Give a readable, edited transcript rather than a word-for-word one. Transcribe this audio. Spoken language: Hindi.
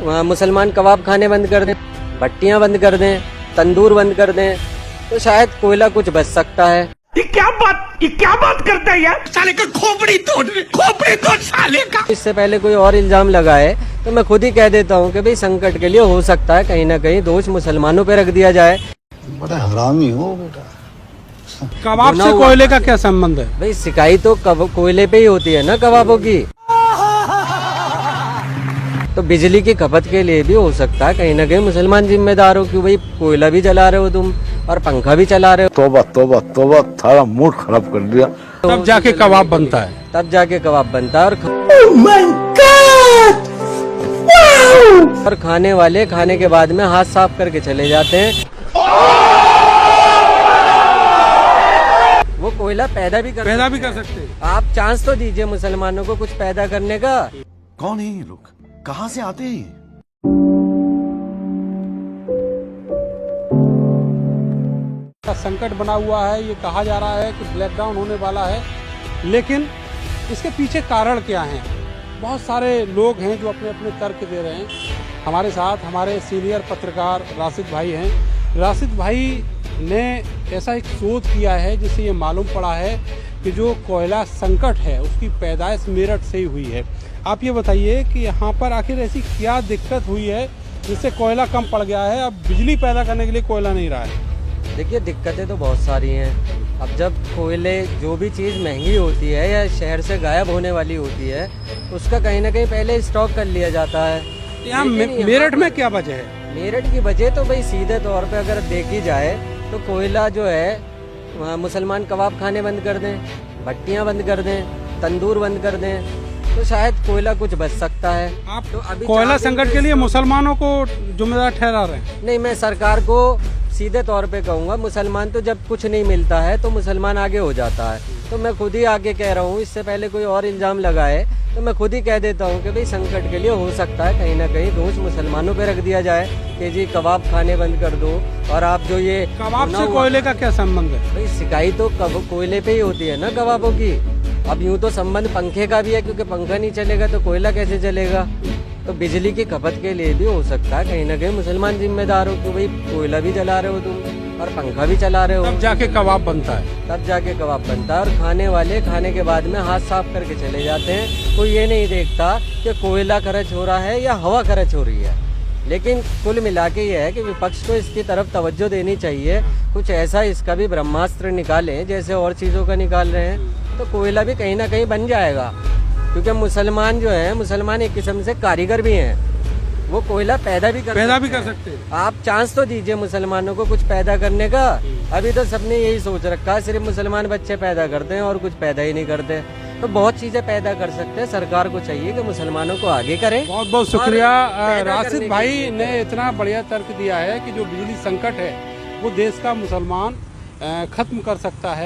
मुसलमान कबाब खाने बंद कर दें, भट्टियां बंद कर दें, तंदूर बंद कर दें, तो शायद कोयला कुछ बच सकता है। ये क्या बात करता है यार, साले का खोपड़ी तोड़ साले का। इससे पहले कोई और इल्जाम लगाए तो मैं खुद ही कह देता हूँ कि भाई संकट के लिए हो सकता है कहीं ना कहीं दोष मुसलमानों पे रख दिया जाए। बड़ा हरामी हो बेटा। कबाब से कोयले का क्या संबंध है? भाई सिकाई तो कोयले पे ही होती है ना कबाबों की, तो बिजली की खपत के लिए भी हो सकता है कहीं ना कहीं मुसलमान जिम्मेदार हो कि भाई कोयला भी जला रहे हो तुम और पंखा भी चला रहे हो। तौबा तौबा तौबा, थारा मूड खराब कर दिया। तब जाके कबाब बनता है, तब जाके कबाब बनता है। और खाने वाले खाने के बाद में हाथ साफ करके चले जाते हैं। वो कोयला पैदा भी कर सकते हैं। आप चांस तो दीजिए मुसलमानों को कुछ पैदा करने का। कौन है ये लोग, कहाँ से आते हैं? संकट बना हुआ है, ये कहा जा रहा है कि ब्लैकडाउन होने वाला है, लेकिन इसके पीछे कारण क्या हैं? बहुत सारे लोग हैं जो अपने अपने तर्क दे रहे हैं। हमारे साथ हमारे सीनियर पत्रकार राशिद भाई हैं। राशिद भाई ने ऐसा एक शोध किया है जिससे ये मालूम पड़ा है कि जो कोयला संकट है उसकी पैदाइश मेरठ से ही हुई है। आप ये बताइए कि यहाँ पर आखिर ऐसी क्या दिक्कत हुई है जिससे कोयला कम पड़ गया है, अब बिजली पैदा करने के लिए कोयला नहीं रहा है? देखिए दिक्कतें तो बहुत सारी हैं। अब जब कोयले जो भी चीज़ महंगी होती है या शहर से गायब होने वाली होती है उसका कहीं ना कहीं पहले स्टॉक कर लिया जाता है। यहाँ मेरठ में क्या वजह है? मेरठ की वजह तो भाई सीधे तौर पे अगर देखी जाए तो कोयला जो है मुसलमान कबाब खाने बंद कर दें, भट्टियां बंद कर दें, तंदूर बंद कर दें, तो शायद कोयला कुछ बच सकता है। आप तो अभी कोयला संकट के लिए मुसलमानों को जिम्मेदार ठहरा रहे हैं? नहीं, मैं सरकार को सीधे तौर पे कहूँगा, मुसलमान तो जब कुछ नहीं मिलता है तो मुसलमान आगे हो जाता है। तो मैं खुद ही आगे कह रहा हूँ, इससे पहले कोई और इल्ज़ाम लगाए तो मैं खुद ही कह देता हूँ कि भाई संकट के लिए हो सकता है कहीं ना कहीं दोष मुसलमानों पे रख दिया जाए कि जी कबाब खाने बंद कर दो। और आप जो ये कबाब से कोयले का क्या संबंध है? भाई सिकाई तो कोयले पे ही होती है ना कबाबों की। अब यूँ तो संबंध पंखे का भी है, क्योंकि पंखा नहीं चलेगा तो कोयला कैसे चलेगा। तो बिजली की खपत के लिए भी हो सकता है कहीं ना कहीं मुसलमान जिम्मेदार हो कि भाई कोयला भी जला रहे हो तुम और पंखा भी चला रहे हो। तब जाके कबाब बनता है। तब जाके कबाब बनता है। और खाने वाले खाने के बाद में हाथ साफ करके चले जाते हैं। कोई ये नहीं देखता कि कोयला खर्च हो रहा है या हवा खर्च हो रही है। लेकिन कुल मिला के ये है कि विपक्ष को इसकी तरफ तवज्जो देनी चाहिए, कुछ ऐसा इसका भी ब्रह्मास्त्र निकालें जैसे और चीज़ों का निकाल रहे हैं, तो कोयला भी कहीं ना कहीं बन जाएगा। क्योंकि मुसलमान जो है, मुसलमान एक किस्म से कारीगर भी हैं, वो कोयला पैदा भी कर सकते हैं। आप चांस तो दीजिए मुसलमानों को कुछ पैदा करने का। अभी तो सबने यही सोच रखा है सिर्फ मुसलमान बच्चे पैदा करते हैं और कुछ पैदा ही नहीं करते। तो बहुत चीजें पैदा कर सकते हैं, सरकार को चाहिए कि मुसलमानों को आगे करें। बहुत बहुत शुक्रिया राशिद भाई ने इतना बढ़िया तर्क दिया है कि जो बिजली संकट है वो देश का मुसलमान खत्म कर सकता है।